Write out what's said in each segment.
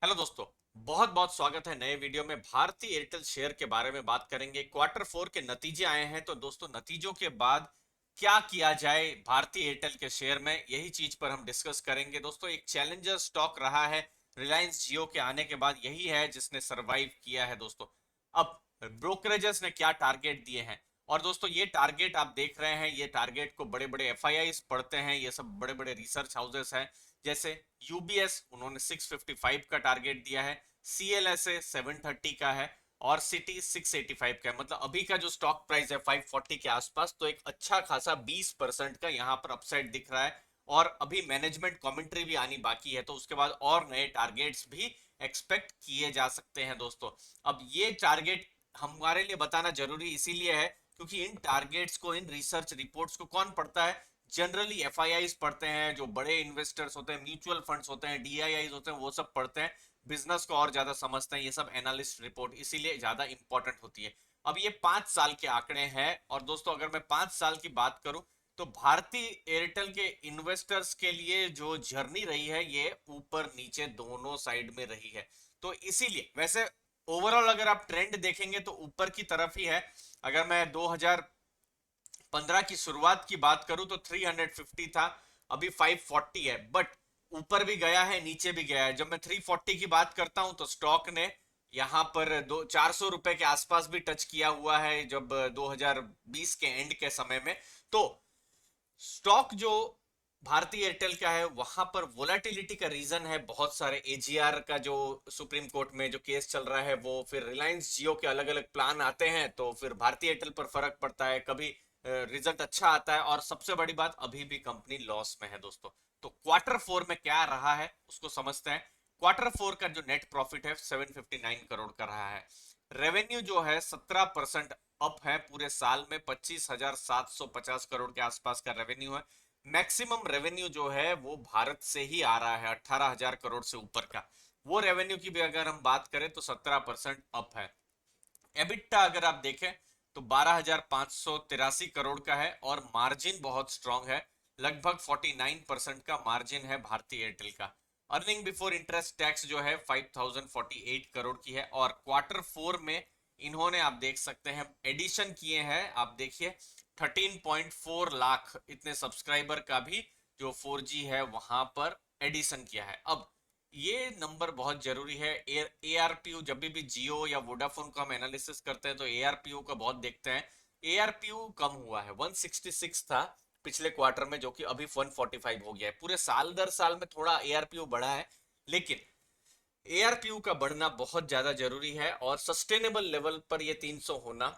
Hello दोस्तों। बहुत बहुत स्वागत है नए वीडियो में। भारती एयरटेल शेयर के बारे में बात करेंगे। क्वार्टर फोर के नतीजे आए हैं, तो दोस्तों नतीजों के बाद क्या किया जाए भारती एयरटेल के शेयर में, यही चीज पर हम डिस्कस करेंगे। दोस्तों एक चैलेंजर स्टॉक रहा है रिलायंस जियो के आने के बाद, यही है जिसने सरवाइव किया है दोस्तों। अब ब्रोकरेजेस ने क्या टारगेट दिए हैं, और दोस्तों ये टारगेट आप देख रहे हैं, ये टारगेट को बड़े बड़े एफआईआईज पढ़ते हैं, ये सब बड़े बड़े रिसर्च हाउसेस हैं। जैसे यूबीएस उन्होंने 655 का टारगेट दिया है, सीएलएसए 730 का है, और सिटी 685 का है। मतलब अभी का जो स्टॉक प्राइस है 540 के आसपास, तो एक अच्छा खासा 20% का यहाँ पर अपसाइड दिख रहा है। और अभी मैनेजमेंट कमेंट्री भी आनी बाकी है, तो उसके बाद और नए टारगेट्स भी एक्सपेक्ट किए जा सकते हैं दोस्तों। अब ये टारगेट हमारे लिए बताना जरूरी इसीलिए है क्योंकि इन टारगेट्स को, इन रिसर्च रिपोर्ट्स को कौन पढ़ता है? जनरली एफआईआईज पढ़ते हैं, जो बड़े इन्वेस्टर्स होते हैं, म्यूचुअल फंड्स होते हैं, डीआईआईज होते हैं, वो सब पढ़ते हैं। बिजनेस को और ज्यादा समझते हैं ये सब एनालिस्ट रिपोर्ट, इसीलिए ज्यादा इंपॉर्टेंट होती है। अब ये 5 साल के आंकड़े हैं, और दोस्तों अगर मैं 5 साल की बात करूं तो भारतीय एयरटेल के इन्वेस्टर्स के लिए जो जर्नी रही है, ये ऊपर नीचे दोनों साइड में रही है। तो इसीलिए वैसे ओवरऑल अगर आप ट्रेंड देखेंगे तो ऊपर की तरफ ही है। अगर मैं 2015 की शुरुआत की बात करूं तो 350 था, अभी 540 है। बट ऊपर भी गया है, नीचे भी गया है। जब मैं 340 की बात करता हूं तो स्टॉक ने यहां पर दो 400 रुपए के आसपास भी टच किया हुआ है, जब 2020 के एंड के समय में। तो स्टॉक जो भारतीय एयरटेल का है, वहां पर वोलेटिलिटी का रीजन है बहुत सारे। एजीआर का जो सुप्रीम कोर्ट में जो केस चल रहा है वो, फिर रिलायंस जियो के अलग अलग प्लान आते हैं, तो फिर भारतीय एयरटेल पर फर्क पड़ता है। कभी रिजल्ट अच्छा आता है, और सबसे बड़ी बात अभी भी कंपनी लॉस में है दोस्तों। तो क्वार्टर फोर में क्या रहा है उसको समझते हैं। क्वार्टर फोर का जो नेट प्रॉफिट है 759 करोड़ का रहा है। रेवेन्यू जो है 17% अप है, पूरे साल में 25,750 करोड़ के आसपास का रेवेन्यू है। मैक्सिमम रेवेन्यू जो है वो भारत से ही आ रहा है, 18,000 करोड़ से ऊपर का। वो रेवेन्यू की भी अगर हम बात करें तो 17% अप है। एबिटा अगर आप देखें तो 12,583 करोड़ का है, और मार्जिन बहुत स्ट्रांग है। लगभग 49% का मार्जिन है भारतीय एयरटेल का। अर्निंग बिफोर इंटरेस्ट टैक्स जो है 5,048 करोड़ की है। और क्वार्टर फोर में इन्होंने, आप देख सकते हैं, एडिशन किए हैं। आप देखिए 13.4 लाख इतने सब्सक्राइबर का भी जो 4G है वहां पर एडिशन किया है। अब ये नंबर बहुत जरूरी है। एआरपीयू, जब भी जियो या वोडाफोन को हम एनालिसिस करते हैं तो एआरपीयू का बहुत देखते हैं। एआरपीयू कम हुआ है, 166 था पिछले क्वार्टर में, जो कि अभी 145 हो गया है। पूरे साल दर साल में थोड़ा एआरपीयू बढ़ा है, लेकिन एआरपीयू का बढ़ना बहुत ज्यादा जरूरी है। और सस्टेनेबल लेवल पर ये 300 होना,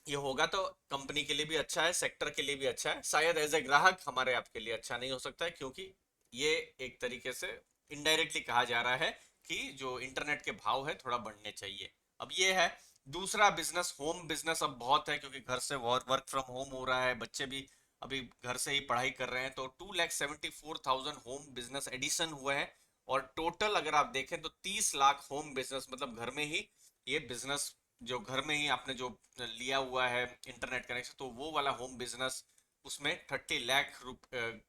ये होगा तो कंपनी के लिए भी अच्छा है, सेक्टर के लिए भी अच्छा है। शायद एज ए ग्राहक हमारे आपके लिए अच्छा नहीं हो सकता है, क्योंकि ये एक तरीके से इनडायरेक्टली कहा जा रहा है कि जो इंटरनेट के भाव है थोड़ा बढ़ने चाहिए। अब ये है दूसरा बिजनेस, होम बिजनेस अब बहुत है, क्योंकि घर से वर्क फ्रॉम होम हो रहा है, बच्चे भी अभी घर से ही पढ़ाई कर रहे हैं। तो 2,74,000 होम बिजनेस एडिशन हुए हैं। और टोटल अगर आप देखें तो 30 लाख होम बिजनेस, मतलब घर में ही ये बिजनेस, जो घर में ही आपने जो लिया हुआ है इंटरनेट कनेक्शन, तो वो वाला होम बिजनेस, उसमें 30 लाख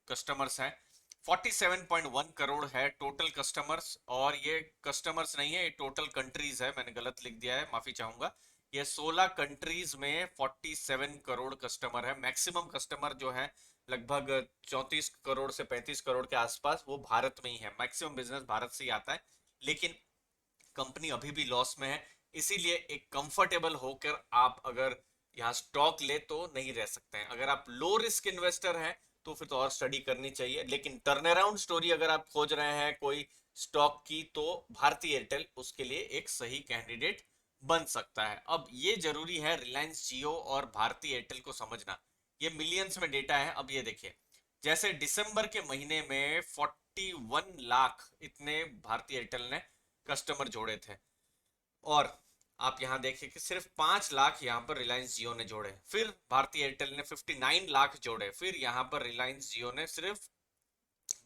कस्टमर्स हैं। 47.1 करोड़ है टोटल कस्टमर्स। और ये कस्टमर्स नहीं है, ये टोटल कंट्रीज है, मैंने गलत लिख दिया है, माफी चाहूंगा। ये 16 कंट्रीज में 47 करोड़ कस्टमर है। मैक्सिमम कस्टमर जो है लगभग 34 करोड़ से 35 करोड़ के आसपास, वो भारत में ही है। मैक्सिमम बिजनेस भारत से ही आता है, लेकिन कंपनी अभी भी लॉस में है। इसीलिए एक कंफर्टेबल होकर आप अगर यहाँ स्टॉक ले तो नहीं रह सकते हैं। अगर आप लो रिस्क इन्वेस्टर हैं तो फिर तो और स्टडी करनी चाहिए, लेकिन टर्न अराउंड स्टोरी अगर आप खोज रहे हैं कोई स्टॉक की, तो भारतीय एयरटेल उसके लिए एक सही कैंडिडेट बन सकता है। अब ये जरूरी है रिलायंस जियो और भारतीय एयरटेल को समझना। ये मिलियंस में डेटा है। अब ये देखिए, जैसे दिसंबर के महीने में 41 लाख इतने भारतीय एयरटेल ने कस्टमर जोड़े थे। और आप यहां देखिए कि सिर्फ 5 लाख यहां पर रिलायंस जियो ने जोड़े। फिर भारतीय एयरटेल ने 59 लाख जोड़े। फिर यहां पर रिलायंस जियो ने सिर्फ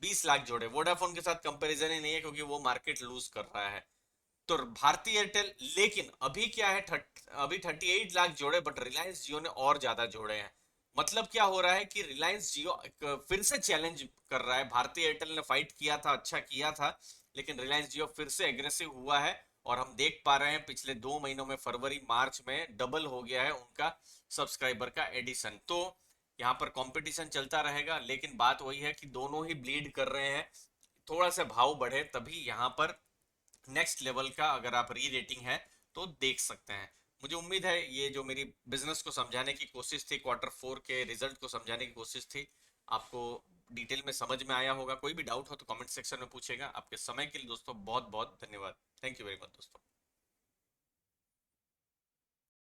20 लाख जोड़े। वोडाफोन के साथ कंपैरिजन ही नहीं है, क्योंकि वो मार्केट लूज कर रहा है। तो भारतीय एयरटेल, लेकिन अभी क्या है, अभी 38 लाख जोड़े, बट रिलायंस जियो ने और ज्यादा जोड़े हैं। मतलब क्या हो रहा है कि रिलायंस जियो फिर से चैलेंज कर रहा है। भारतीय एयरटेल ने फाइट किया था, अच्छा किया था, लेकिन रिलायंस जियो फिर से एग्रेसिव हुआ है और हम देख पा रहे हैं पिछले 2 महीनों में, फरवरी मार्च में डबल हो गया है उनका सब्सक्राइबर का एडिशन। तो यहाँ पर कंपटीशन चलता रहेगा, लेकिन बात वही है कि दोनों ही ब्लीड कर रहे हैं। थोड़ा सा भाव बढ़े तभी यहाँ पर नेक्स्ट लेवल का अगर आप री रेटिंग है तो देख सकते हैं। मुझे उम्मीद है ये जो मेरी बिजनेस को समझाने की कोशिश थी, Q4 के रिजल्ट को समझाने की कोशिश थी, आपको डिटेल में समझ में आया होगा। कोई भी डाउट हो तो कमेंट सेक्शन में पूछेगा। आपके समय के लिए दोस्तों बहुत बहुत धन्यवाद। थैंक यू वेरी मच दोस्तों।